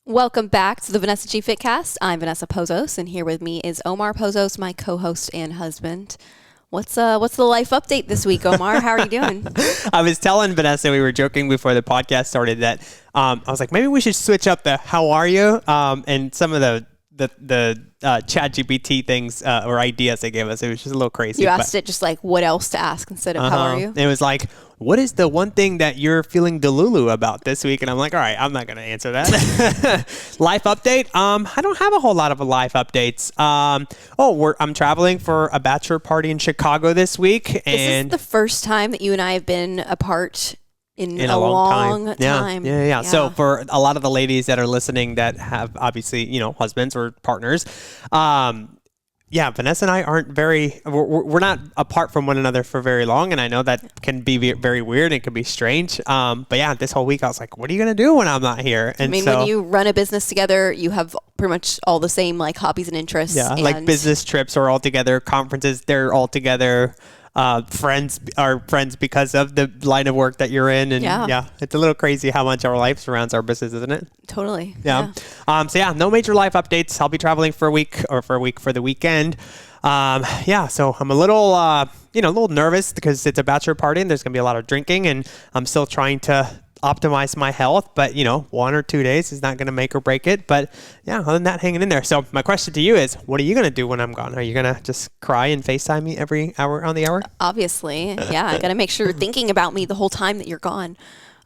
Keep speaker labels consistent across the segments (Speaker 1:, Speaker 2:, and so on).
Speaker 1: Welcome back to the Vanessa G Fitcast. I'm Vanessa Pozos, and here with me is Omar Pozos, my co-host and husband. What's the life update this week, Omar? How are you doing?
Speaker 2: I was telling Vanessa, we were joking before the podcast started that I was like, maybe we should switch up the "How are you?" And some of the Chat GPT things or ideas they gave us. It was just a little crazy.
Speaker 1: You asked it just like what else to ask instead of how are you?
Speaker 2: It was like, what is the one thing that you're feeling delulu about this week? And I'm like, all right, I'm not going to answer that. Life update? I don't have a whole lot of life updates. I'm traveling for a bachelor party in Chicago this week.
Speaker 1: This is the first time that you and I have been apart in a long time.
Speaker 2: Yeah. So for a lot of the ladies that are listening that have obviously, husbands or partners, Vanessa and I aren't we're not apart from one another for very long. And I know that can be very weird. It can be strange. This whole week I was like, what are you going to do when I'm not here? And
Speaker 1: when you run a business together, you have pretty much all the same like hobbies and interests.
Speaker 2: Yeah, like business trips are all together. Conferences, they're all together. Friends are friends because of the line of work that you're in. And it's a little crazy how much our life surrounds our business, isn't it?
Speaker 1: Totally.
Speaker 2: Yeah. No major life updates. I'll be traveling for the weekend. So I'm a little nervous because it's a bachelor party and there's going to be a lot of drinking and I'm still trying to optimize my health, but 1 or 2 days is not going to make or break it. But other than that, hanging in there. So my question to you is, what are you going to do when I'm gone? Are you going to just cry and FaceTime me every hour on the hour?
Speaker 1: Obviously. Yeah. I got to make sure you're thinking about me the whole time that you're gone.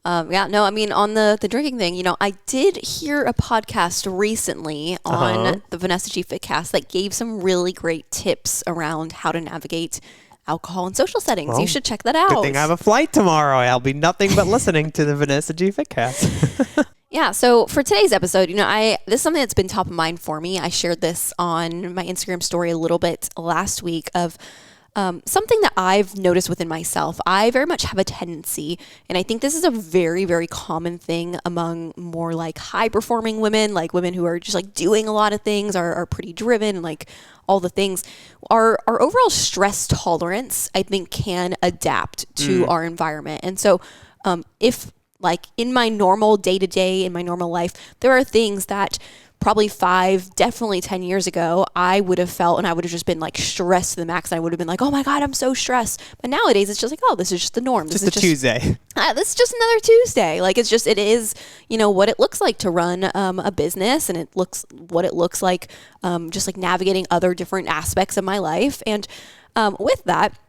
Speaker 1: On the drinking thing, I did hear a podcast recently on the Vanessa G Fitcast that gave some really great tips around how to navigate alcohol in social settings. Well, you should check that out.
Speaker 2: Good thing I have a flight tomorrow. I'll be nothing but listening to the Vanessa G Fitcast.
Speaker 1: Yeah. So for today's episode, this is something that's been top of mind for me. I shared this on my Instagram story a little bit last week of something that I've noticed within myself. I very much have a tendency, and I think this is a very, very common thing among more like high performing women, like women who are just like doing a lot of things, are pretty driven, and like all the things. Our overall stress tolerance, I think, can adapt to our environment. And so if like in my normal day-to-day, in my normal life, there are things that probably 5, definitely 10 years ago, I would have felt, and I would have just been like stressed to the max. And I would have been like, oh my God, I'm so stressed. But nowadays it's just like, oh, this is just the norm.
Speaker 2: This is Tuesday.
Speaker 1: This is just another Tuesday. Like it is, what it looks like to run a business, and what it looks like just like navigating other different aspects of my life. And with that,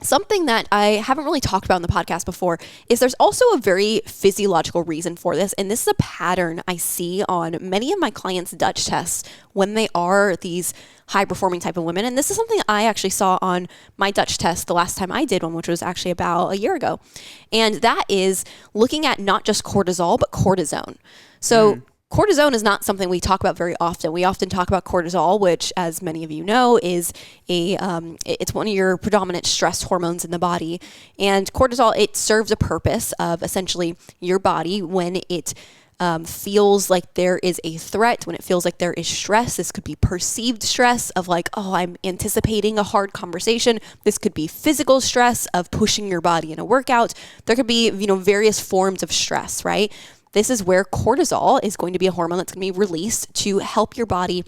Speaker 1: something that I haven't really talked about in the podcast before is there's also a very physiological reason for this. And this is a pattern I see on many of my clients' Dutch tests when they are these high performing type of women. And this is something I actually saw on my Dutch test the last time I did one, which was actually about a year ago. And that is looking at not just cortisol, but cortisone. So cortisone is not something we talk about very often. We often talk about cortisol, which, as many of you know, is it's one of your predominant stress hormones in the body. And cortisol, it serves a purpose of essentially your body when it feels like there is a threat, when it feels like there is stress. This could be perceived stress of like, oh, I'm anticipating a hard conversation. This could be physical stress of pushing your body in a workout. There could be, various forms of stress, right? This is where cortisol is going to be a hormone that's going to be released to help your body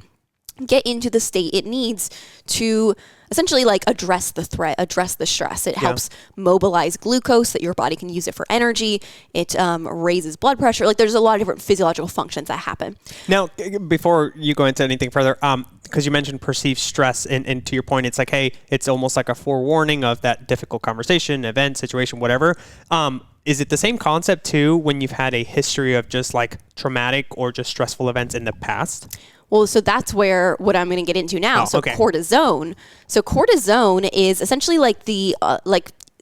Speaker 1: get into the state it needs to essentially like address the threat, address the stress. It helps mobilize glucose so that your body can use it for energy. It raises blood pressure. Like there's a lot of different physiological functions that happen.
Speaker 2: Now, before you go into anything further, because you mentioned perceived stress, and to your point, it's like, hey, it's almost like a forewarning of that difficult conversation, event, situation, whatever. Is it the same concept too when you've had a history of just like traumatic or just stressful events in the past?
Speaker 1: Well, so that's what I'm going to get into now. Cortisone. So cortisone is essentially like the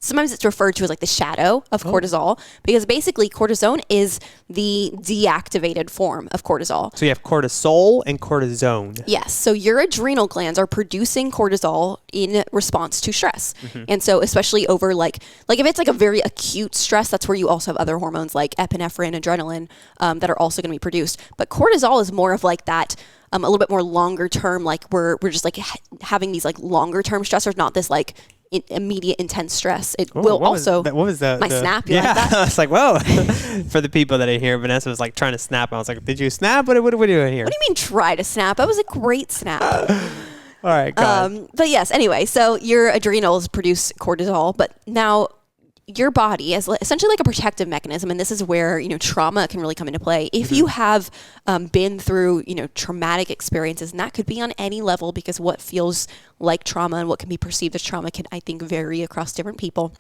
Speaker 1: sometimes it's referred to as like the shadow of cortisol, because basically cortisone is the deactivated form of cortisol.
Speaker 2: So you have cortisol and cortisone.
Speaker 1: Yes. So your adrenal glands are producing cortisol in response to stress. And so especially over like if it's like a very acute stress, that's where you also have other hormones like epinephrine, adrenaline, that are also going to be produced. But cortisol is more of like that, a little bit more longer term, like we're just like having these like longer term stressors, not this like immediate intense stress. It
Speaker 2: Ooh,
Speaker 1: will
Speaker 2: what was
Speaker 1: also
Speaker 2: my
Speaker 1: snap. You
Speaker 2: yeah,
Speaker 1: like that?
Speaker 2: I was like, whoa. For the people that didn't hear, Vanessa was like trying to snap. I was like, did you snap? What are we doing here?
Speaker 1: What do you mean try to snap? That was a great snap.
Speaker 2: All right, go ahead.
Speaker 1: But yes, anyway, so your adrenals produce cortisol, but now your body is essentially like a protective mechanism, and this is where trauma can really come into play. If you have been through traumatic experiences, and that could be on any level, because what feels like trauma and what can be perceived as trauma can, I think, vary across different people.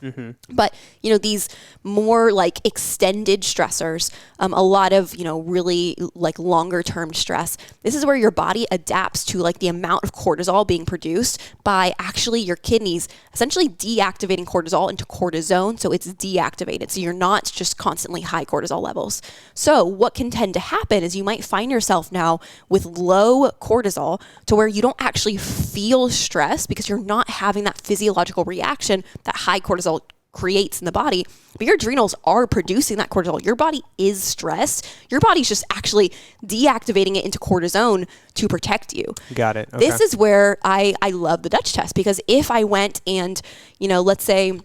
Speaker 1: But these more like extended stressors, a lot of really like longer term stress. This is where your body adapts to like the amount of cortisol being produced by actually your kidneys essentially deactivating cortisol into cortisone. So it's deactivated. So you're not just constantly high cortisol levels. So what can tend to happen is you might find yourself now with low cortisol to where you don't actually feel stress because you're not having that physiological reaction that high cortisol creates in the body, but your adrenals are producing that cortisol. Your body is stressed. Your body's just actually deactivating it into cortisone to protect you.
Speaker 2: Got it. Okay.
Speaker 1: This is where I love the Dutch test, because if I went and, let's say,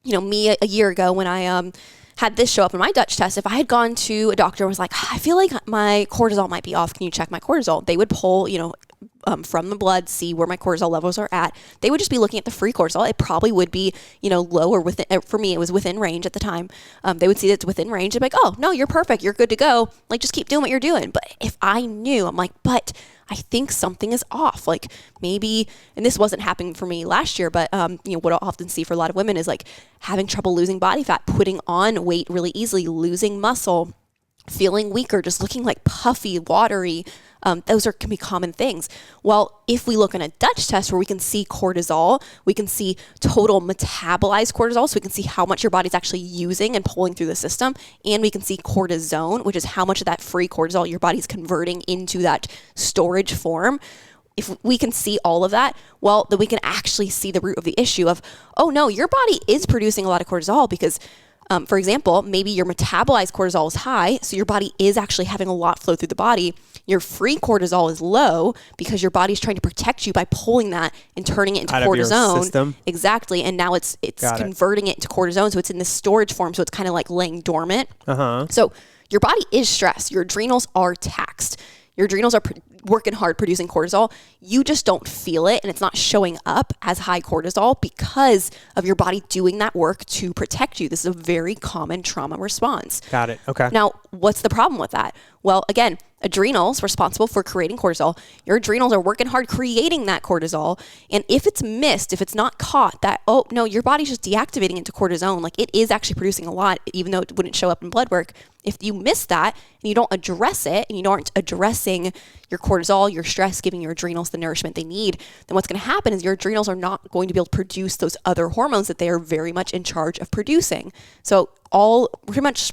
Speaker 1: me a year ago when I had this show up in my Dutch test, if I had gone to a doctor and was like, I feel like my cortisol might be off, can you check my cortisol? They would pull, from the blood, see where my cortisol levels are at. They would just be looking at the free cortisol. It probably would be, low or within, for me, it was within range at the time. They would see that it's within range. They'd be like, oh, no, you're perfect. You're good to go. Like, just keep doing what you're doing. But if I knew, I'm like, but I think something is off. Like maybe, and this wasn't happening for me last year, but, what I'll often see for a lot of women is like having trouble losing body fat, putting on weight really easily, losing muscle, feeling weaker, just looking like puffy, watery. Those can be common things. Well, if we look in a Dutch test where we can see cortisol, we can see total metabolized cortisol, so we can see how much your body's actually using and pulling through the system, and we can see cortisone, which is how much of that free cortisol your body's converting into that storage form. If we can see all of that, well, then we can actually see the root of the issue of, oh no, your body is producing a lot of cortisol because for example, maybe your metabolized cortisol is high, so your body is actually having a lot flow through the body. Your free cortisol is low because your body's trying to protect you by pulling that and turning it into
Speaker 2: out
Speaker 1: cortisone.
Speaker 2: Of your system.
Speaker 1: Exactly. And now it's converting it into cortisone, so it's in this storage form, so it's kind of like laying dormant. So your body is stressed. Your adrenals are taxed. Your adrenals are working hard producing cortisol. You just don't feel it, and it's not showing up as high cortisol because of your body doing that work to protect you. This is a very common trauma response.
Speaker 2: Got it. Okay.
Speaker 1: Now, what's the problem with that? Well, again, adrenals responsible for creating cortisol. Your adrenals are working hard creating that cortisol. And if it's missed, if it's not caught, that, oh, no, your body's just deactivating into cortisone. Like it is actually producing a lot, even though it wouldn't show up in blood work. If you miss that and you don't address it and you aren't addressing your cortisol, your stress, giving your adrenals the nourishment they need, then what's going to happen is your adrenals are not going to be able to produce those other hormones that they are very much in charge of producing. So pretty much,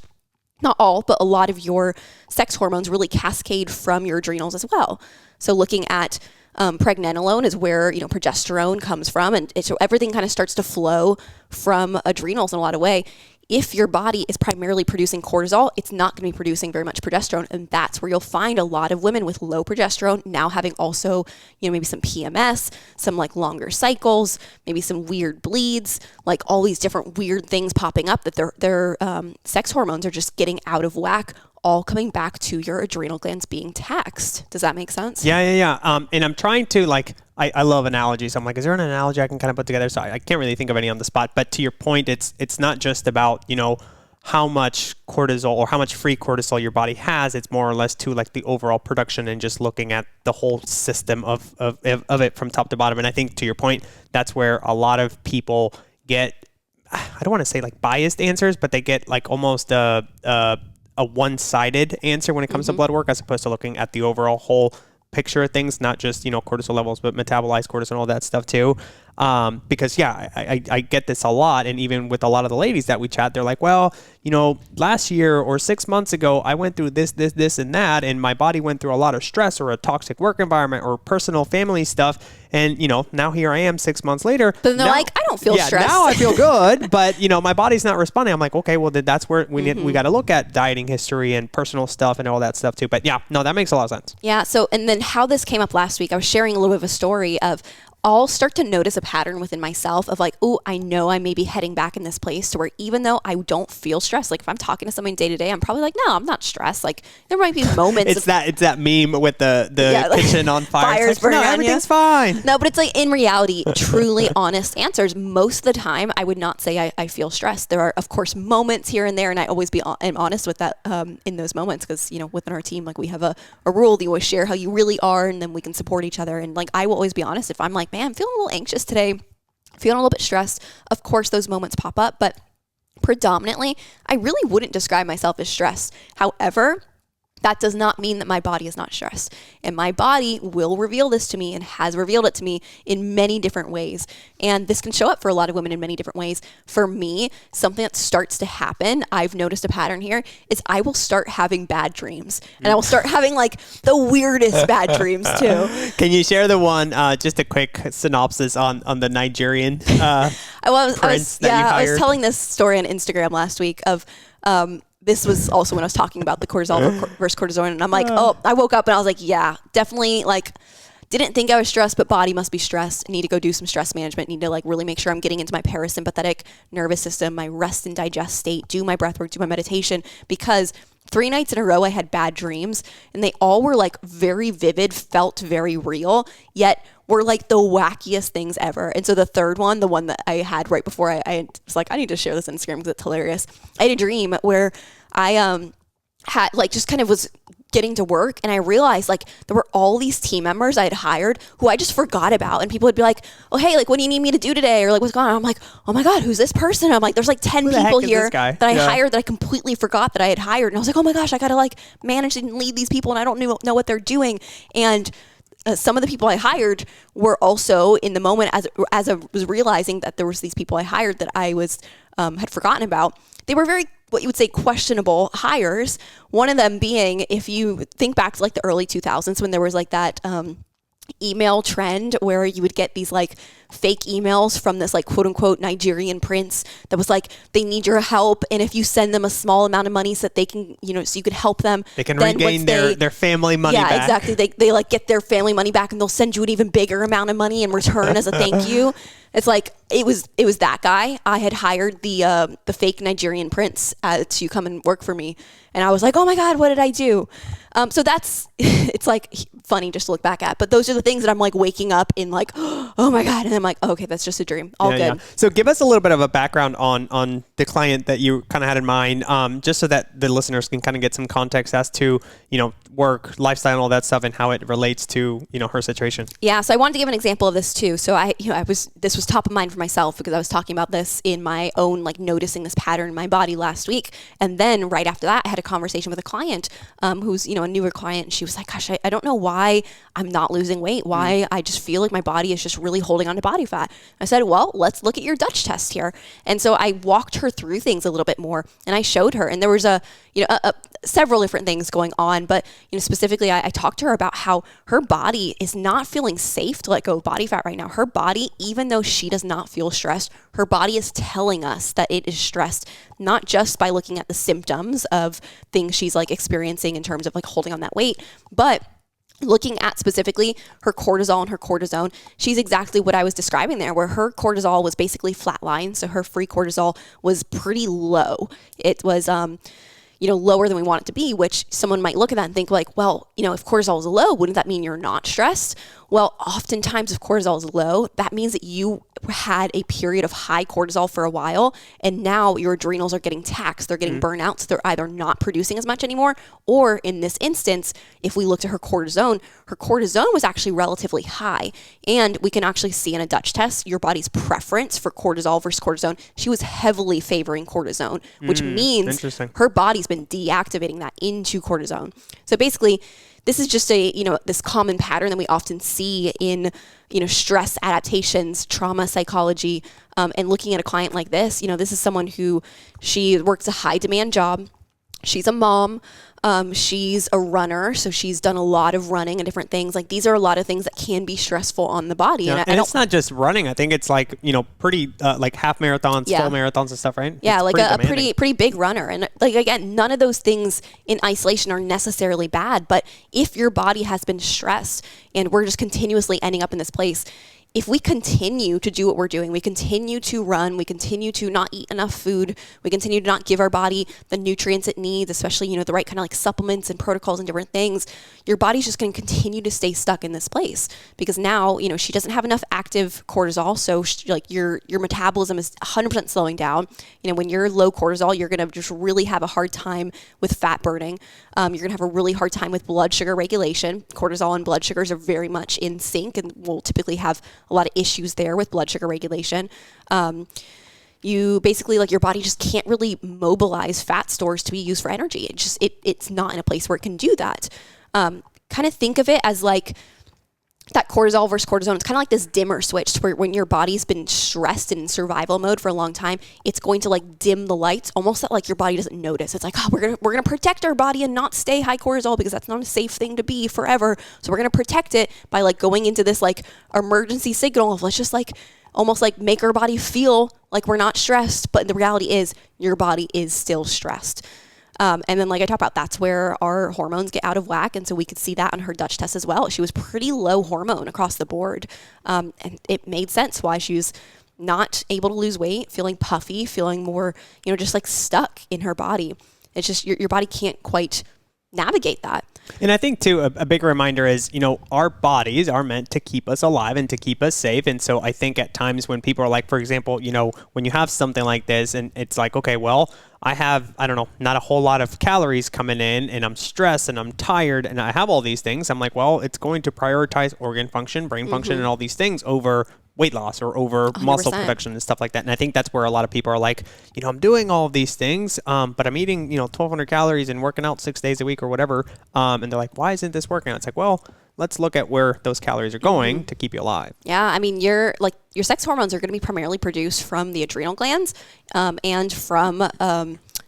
Speaker 1: not all, but a lot of your sex hormones really cascade from your adrenals as well. So looking at pregnenolone is where, progesterone comes from. And so everything kind of starts to flow from adrenals in a lot of way. If your body is primarily producing cortisol, it's not going to be producing very much progesterone. And that's where you'll find a lot of women with low progesterone now having also, maybe some PMS, some like longer cycles, maybe some weird bleeds, like all these different weird things popping up that their sex hormones are just getting out of whack, all coming back to your adrenal glands being taxed. Does that make sense?
Speaker 2: Yeah. And I'm trying to I love analogies. So I'm like, is there an analogy I can kind of put together? So I can't really think of any on the spot. But to your point, it's not just about, how much cortisol or how much free cortisol your body has. It's more or less to like the overall production and just looking at the whole system of it from top to bottom. And I think to your point, that's where a lot of people get, I don't want to say like biased answers, but they get like almost a one-sided answer when it comes to blood work, as opposed to looking at the overall whole picture of things, not just, cortisol levels, but metabolized cortisol, all that stuff too. Because I get this a lot. And even with a lot of the ladies that we chat, they're like, well, last year or 6 months ago, I went through this, and that, and my body went through a lot of stress or a toxic work environment or personal family stuff. And, now here I am 6 months later.
Speaker 1: But then they're like, I don't feel stressed.
Speaker 2: Now I feel good, but, my body's not responding. I'm like, okay, well, then that's where we got to look at dieting history and personal stuff and all that stuff too. But yeah, no, that makes a lot of sense.
Speaker 1: Yeah. So, and then how this came up last week, I was sharing a little bit of a story of I'll start to notice a pattern within myself of like, oh, I know I may be heading back in this place to where even though I don't feel stressed, like if I'm talking to someone day to day, I'm probably like, no, I'm not stressed. Like there might be moments.
Speaker 2: It's that meme with the kitchen on fire.
Speaker 1: Fires burning
Speaker 2: no,
Speaker 1: on
Speaker 2: everything's
Speaker 1: you.
Speaker 2: fine.
Speaker 1: No, but it's like in reality, truly honest answers. Most of the time, I would not say I feel stressed. There are, of course, moments here and there, and I always am honest with that in those moments because, within our team, like we have a rule that you always share how you really are, and then we can support each other. And like I will always be honest if I'm like, man, I'm feeling a little anxious today, feeling a little bit stressed. Of course, those moments pop up, but predominantly, I really wouldn't describe myself as stressed. However, that does not mean that my body is not stressed. And my body will reveal this to me and has revealed it to me in many different ways. And this can show up for a lot of women in many different ways. For me, something that starts to happen, I've noticed a pattern here, is I will start having bad dreams. And I will start having like the weirdest bad dreams too.
Speaker 2: Can you share the one, just a quick synopsis on the Nigerian prince that you hired?
Speaker 1: I was telling this story on Instagram last week of, this was also when I was talking about the cortisol versus cortisone. And I'm like, I woke up and I was like, yeah, definitely like didn't think I was stressed, but body must be stressed. I need to go do some stress management. Need to like really make sure I'm getting into my parasympathetic nervous system, my rest and digest state, do my breath work, do my meditation, because 3 nights in a row I had bad dreams and they all were like very vivid, felt very real, yet were like the wackiest things ever. And so the third one, the one that I had right before I was like, I need to share this on Instagram because it's hilarious. I had a dream where I had like just kind of was getting to work and I realized like there were all these team members I had hired who I just forgot about, and people would be like, oh hey, like what do you need me to do today, or like what's going on? I'm like, oh my god, who's this person? I'm like, there's like 10 people here that I hired that I completely forgot that I had hired, and I was like, oh my gosh, I gotta like manage and lead these people and I don't know what they're doing. And some of the people I hired were also in the moment as I was realizing that there was these people I hired that I was had forgotten about. They were very, what you would say, questionable hires. One of them being, if you think back to like the early 2000s when there was like that email trend where you would get these like fake emails from this like quote unquote Nigerian prince that was like, they need your help, and if you send them a small amount of money so that they can, so you could help them,
Speaker 2: they can regain their family money back.
Speaker 1: Yeah, exactly. They like get their family money back and they'll send you an even bigger amount of money in return as a thank you. It's like, it was that guy. I had hired the fake Nigerian prince to come and work for me. And I was like, oh my God, what did I do? So that's, it's like funny just to look back at. But those are the things that I'm like waking up in like, oh my God. And I'm like, oh, okay, that's just a dream. All good. Yeah.
Speaker 2: So give us a little bit of a background on the client that you kind of had in mind, just so that the listeners can kind of get some context as to, work, lifestyle, and all that stuff and how it relates to, her situation.
Speaker 1: Yeah. So I wanted to give an example of this too. So this was top of mind for myself because I was talking about this in my own, like noticing this pattern in my body last week. And then right after that, I had a conversation with a client who's, a newer client. And she was like, gosh, I don't know why I'm not losing weight. Why I just feel like my body is just really holding on to body fat. I said, well, let's look at your Dutch test here. And so I walked her through things a little bit more and I showed her, and there was several different things going on, but specifically I talked to her about how her body is not feeling safe to let go of body fat right now. Her body, even though she does not feel stressed, her body is telling us that it is stressed, not just by looking at the symptoms of things she's like experiencing in terms of like holding on that weight, but looking at specifically her cortisol and her cortisone. She's exactly what I was describing there, where her cortisol was basically flatlined. So her free cortisol was pretty low. It was, lower than we want it to be, which someone might look at that and think like, well, if cortisol is low, wouldn't that mean you're not stressed? Well, oftentimes if cortisol is low, that means that you had a period of high cortisol for a while, and now your adrenals are getting taxed. They're getting burnt out, so they're either not producing as much anymore, or in this instance, if we looked at her cortisone was actually relatively high. And we can actually see in a Dutch test your body's preference for cortisol versus cortisone. She was heavily favoring cortisone, which means her body's been deactivating that into cortisone. So basically, this is just this common pattern that we often see in, stress adaptations, trauma psychology, and looking at a client like this. This is someone who, she works a high demand job. She's a mom. She's a runner, so she's done a lot of running and different things. Like, these are a lot of things that can be stressful on the body.
Speaker 2: Yeah. And it's not just running. I think it's like, pretty like half marathons, full marathons and stuff, right?
Speaker 1: Yeah, it's like a pretty big runner. And like, again, none of those things in isolation are necessarily bad. But if your body has been stressed and we're just continuously ending up in this place, if we continue to do what we're doing, we continue to run, we continue to not eat enough food, we continue to not give our body the nutrients it needs, especially, the right kind of like supplements and protocols and different things, your body's just going to continue to stay stuck in this place because now, she doesn't have enough active cortisol. So your metabolism is 100% slowing down. When you're low cortisol, you're going to just really have a hard time with fat burning. You're going to have a really hard time with blood sugar regulation. Cortisol and blood sugars are very much in sync and will typically have a lot of issues there with blood sugar regulation. You basically, your body just can't really mobilize fat stores to be used for energy. It's not in a place where it can do that. Kind of think of it as that cortisol versus cortisone. It's kind of like this dimmer switch where when your body's been stressed in survival mode for a long time, it's going to dim the lights, almost that your body doesn't notice. It's like, oh, we're gonna protect our body and not stay high cortisol because that's not a safe thing to be forever. So we're gonna protect it by going into this emergency signal of let's just almost make our body feel like we're not stressed. But the reality is your body is still stressed. And then I talked about, that's where our hormones get out of whack. And so we could see that on her Dutch test as well. She was pretty low hormone across the board. And it made sense why she was not able to lose weight, feeling puffy, feeling more, just stuck in her body. It's just your body can't quite navigate that.
Speaker 2: And I think too, a big reminder is, our bodies are meant to keep us alive and to keep us safe. And so I think at times when people are for example, when you have something like this and it's okay, well, I have, I don't know, not a whole lot of calories coming in and I'm stressed and I'm tired and I have all these things. I'm well, it's going to prioritize organ function, brain function, and all these things over weight loss or over 100%. Muscle production and stuff like that. And I think that's where a lot of people are I'm doing all of these things, but I'm eating, 1,200 calories and working out 6 days a week or whatever. And they're why isn't this working out? It's well, let's look at where those calories are going to keep you alive.
Speaker 1: Yeah. I mean, your sex hormones are going to be primarily produced from the adrenal glands, and from,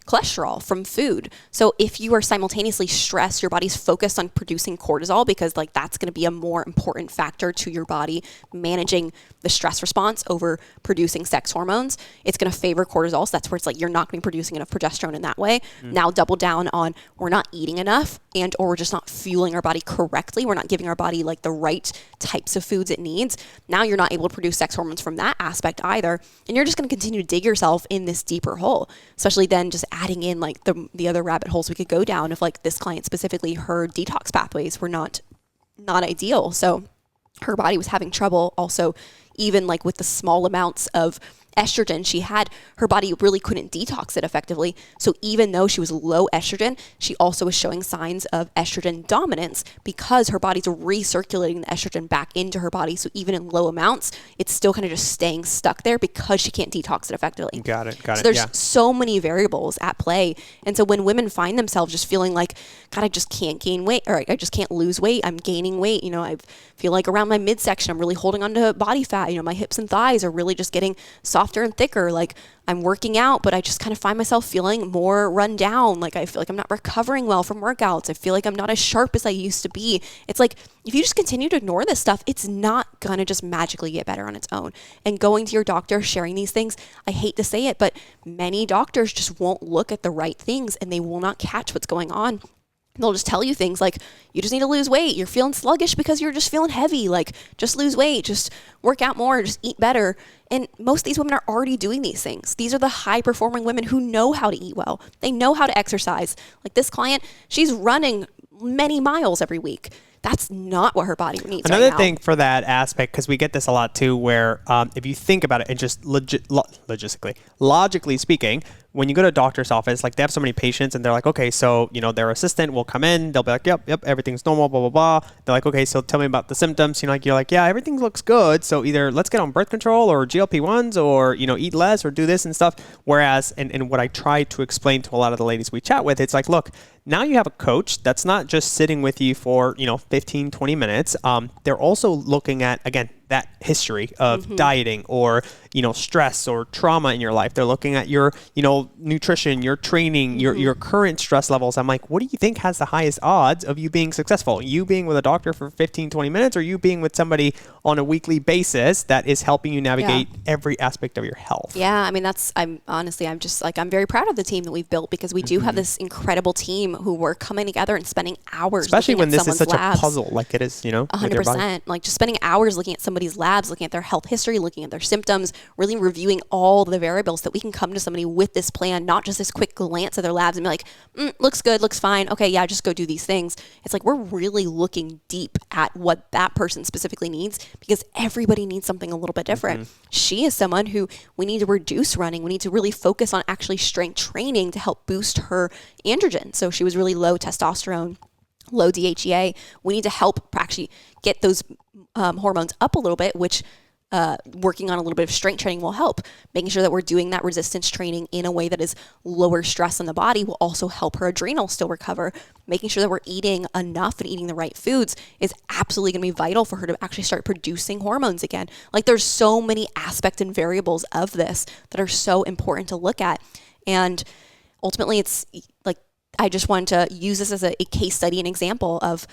Speaker 1: cholesterol from food. So if you are simultaneously stressed, your body's focused on producing cortisol because that's going to be a more important factor to your body managing the stress response over producing sex hormones. It's going to favor cortisol. So that's where it's you're not going to be producing enough progesterone in that way. Now double down on we're not eating enough and or we're just not fueling our body correctly. We're not giving our body the right types of foods it needs. Now you're not able to produce sex hormones from that aspect either. And you're just going to continue to dig yourself in this deeper hole, especially then just adding in the other rabbit holes we could go down if this client specifically, her detox pathways were not ideal. So her body was having trouble also even with the small amounts of estrogen she had, her body really couldn't detox it effectively. So even though she was low estrogen, she also was showing signs of estrogen dominance because her body's recirculating the estrogen back into her body. So even in low amounts, it's still kind of just staying stuck there because she can't detox it effectively.
Speaker 2: Got it.
Speaker 1: So there's so many variables at play. And so when women find themselves just feeling God, I just can't gain weight, or I just can't lose weight, I'm gaining weight, I feel around my midsection, I'm really holding on to body fat, my hips and thighs are really just getting softer and thicker. I'm working out, but I just kind of find myself feeling more run down. I feel I'm not recovering well from workouts. I feel I'm not as sharp as I used to be. It's if you just continue to ignore this stuff, it's not going to just magically get better on its own. And going to your doctor, sharing these things, I hate to say it, but many doctors just won't look at the right things and they will not catch what's going on. They'll just tell you things you just need to lose weight. You're feeling sluggish because you're just feeling heavy. Just lose weight, just work out more, just eat better. And most of these women are already doing these things. These are the high performing women who know how to eat well. They know how to exercise. This client, she's running many miles every week. That's not what her body needs.
Speaker 2: Another
Speaker 1: right now.
Speaker 2: thing for that aspect, because we get this a lot too, where if you think about it and just logically speaking, when you go to a doctor's office, they have so many patients and they're okay, so, their assistant will come in, they'll be yep, everything's normal, blah, blah, blah. They're okay, so tell me about the symptoms. You're yeah, everything looks good. So either let's get on birth control or GLP-1s or, eat less or do this and stuff. Whereas, and what I try to explain to a lot of the ladies we chat with, it's look, now you have a coach that's not just sitting with you for, 15, 20 minutes. They're also looking at, again, that history of dieting or, stress or trauma in your life. They're looking at your, nutrition, your training, your current stress levels. I'm what do you think has the highest odds of you being successful? You being with a doctor for 15, 20 minutes or you being with somebody on a weekly basis that is helping you navigate every aspect of your health?
Speaker 1: Yeah. I mean, I'm just I'm very proud of the team that we've built because we do have this incredible team who we're coming together and spending hours
Speaker 2: especially when this is such
Speaker 1: labs.
Speaker 2: a puzzle like it is,
Speaker 1: 100%. Just spending hours looking at somebody's somebody's labs, looking at their health history, looking at their symptoms, really reviewing all the variables, that we can come to somebody with this plan, not just this quick glance at their labs and be like, looks good, looks fine. Okay, yeah, just go do these things. It's like we're really looking deep at what that person specifically needs, because everybody needs something a little bit different. She is someone who we need to reduce running. We need to really focus on actually strength training to help boost her androgen. So she was really low testosterone, low DHEA. We need to help actually get those hormones up a little bit, which working on a little bit of strength training will help. Making sure that we're doing that resistance training in a way that is lower stress on the body will also help her adrenals still recover. Making sure that we're eating enough and eating the right foods is absolutely going to be vital for her to actually start producing hormones again. Like, there's so many aspects and variables of this that are so important to look at. And ultimately, it's like, I just wanted to use this as a case study, an example of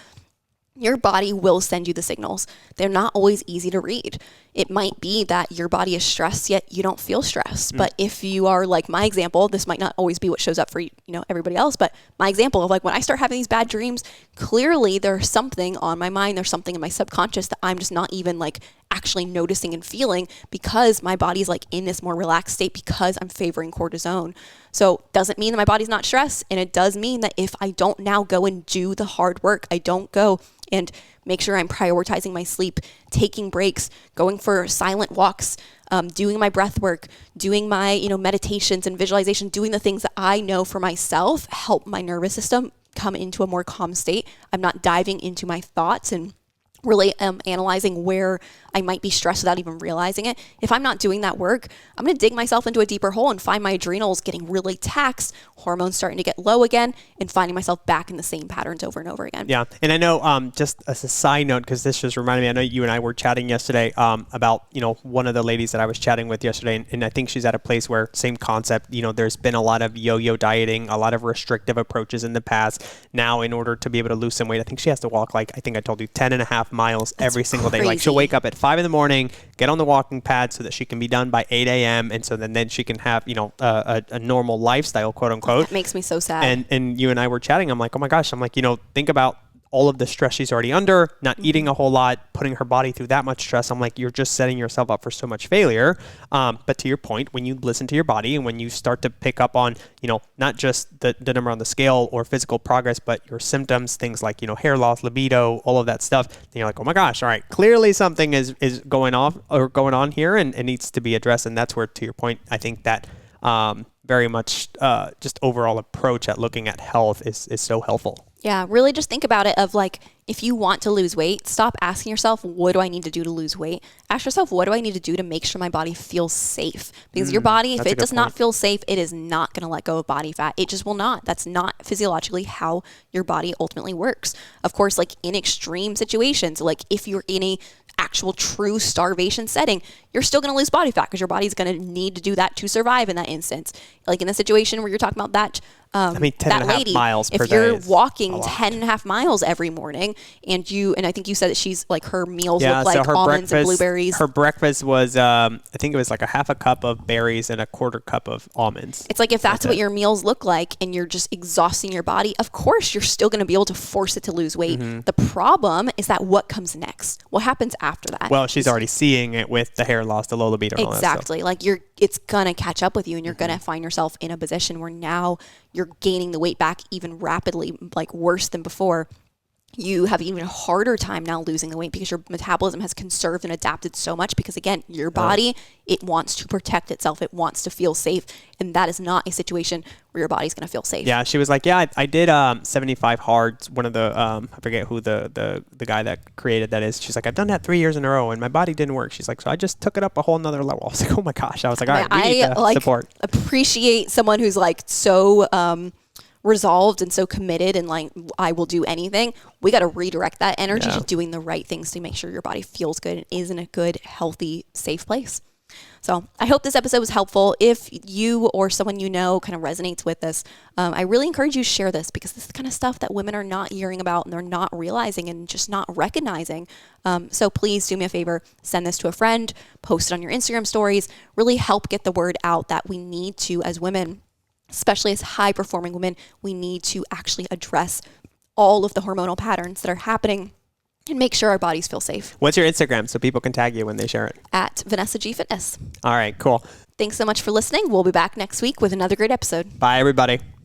Speaker 1: your body will send you the signals. They're not always easy to read. It might be that your body is stressed, yet you don't feel stressed. But if you are like my example, this might not always be what shows up for everybody else, but my example of like, when I start having these bad dreams, clearly there's something on my mind, there's something in my subconscious that I'm just not even like actually noticing and feeling, because my body's like in this more relaxed state because I'm favoring cortisone. So doesn't mean that my body's not stressed. And it does mean that if I don't now go and do the hard work, I don't go and make sure I'm prioritizing my sleep, taking breaks, going for silent walks, doing my breath work, doing my meditations and visualization, doing the things that I know for myself help my nervous system come into a more calm state. I'm not diving into my thoughts and really analyzing where I might be stressed without even realizing it. If I'm not doing that work, I'm going to dig myself into a deeper hole and find my adrenals getting really taxed, hormones starting to get low again, and finding myself back in the same patterns over and over again.
Speaker 2: Yeah. And I know, just as a side note, because this just reminded me, I know you and I were chatting yesterday about, one of the ladies that I was chatting with yesterday. And I think she's at a place where, same concept, there's been a lot of yo-yo dieting, a lot of restrictive approaches in the past. Now, in order to be able to lose some weight, I think she has to walk, like, I think I told you, 10.5 miles every single day. Like, she'll wake up at 5 a.m, get on the walking pad so that she can be done by 8 a.m. And so then she can have, a normal lifestyle, quote unquote.
Speaker 1: That makes me so sad.
Speaker 2: And you and I were chatting. I'm like, oh my gosh. I'm like, think about all of the stress she's already under, not eating a whole lot, putting her body through that much stress. I'm like, you're just setting yourself up for so much failure. But to your point, when you listen to your body and when you start to pick up on, not just the number on the scale or physical progress, but your symptoms, things like, hair loss, libido, all of that stuff, then you're like, oh my gosh, all right, clearly something is going on here and it needs to be addressed. And that's where, to your point, I think that very much just overall approach at looking at health is so helpful.
Speaker 1: Yeah, really just think about it of like, if you want to lose weight, stop asking yourself, what do I need to do to lose weight? Ask yourself, what do I need to do to make sure my body feels safe? Because your body, if it does not feel safe, it is not going to let go of body fat. It just will not. That's not physiologically how your body ultimately works. Of course, like in extreme situations, like if you're in a actual true starvation setting, you're still going to lose body fat because your body's going to need to do that to survive in that instance. Like in the situation where you're talking about that,
Speaker 2: 10.5
Speaker 1: lady,
Speaker 2: miles per
Speaker 1: if you're
Speaker 2: day
Speaker 1: walking 10.5 miles every morning and I think you said that she's like, her meals look like
Speaker 2: her
Speaker 1: almonds and blueberries.
Speaker 2: Her breakfast was, I think it was like a half a cup of berries and a quarter cup of almonds.
Speaker 1: It's like, if that's what your meals look like and you're just exhausting your body, of course you're still going to be able to force it to lose weight. The problem is that what comes next? What happens after that?
Speaker 2: Well, she's already seeing it with the hair loss, the low libido. And
Speaker 1: exactly.
Speaker 2: All that
Speaker 1: like it's going to catch up with you and you're going to find yourself in a position where now you're gaining the weight back even rapidly, like worse than before. You have even a harder time now losing the weight because your metabolism has conserved and adapted so much because, again, your body, it wants to protect itself. It wants to feel safe. And that is not a situation where your body's going to feel safe.
Speaker 2: Yeah, she was like, yeah, I did 75 hard. One of the, I forget who the guy that created that is. She's like, I've done that 3 years in a row and my body didn't work. She's like, so I just took it up a whole nother level. I was like, oh my gosh. I was like, all right, we need to support.
Speaker 1: Appreciate someone who's like so resolved and so committed and like, I will do anything. We got to redirect that energy to doing the right things to make sure your body feels good and is in a good, healthy, safe place. So I hope this episode was helpful. If you or someone you know kind of resonates with this, I really encourage you to share this because this is the kind of stuff that women are not hearing about and they're not realizing and just not recognizing. So please do me a favor, send this to a friend, post it on your Instagram stories, really help get the word out that we need to, as women, especially as high-performing women, we need to actually address all of the hormonal patterns that are happening and make sure our bodies feel safe.
Speaker 2: What's your Instagram so people can tag you when they share it?
Speaker 1: At Vanessa G Fitness.
Speaker 2: All right, cool.
Speaker 1: Thanks so much for listening. We'll be back next week with another great episode.
Speaker 2: Bye, everybody.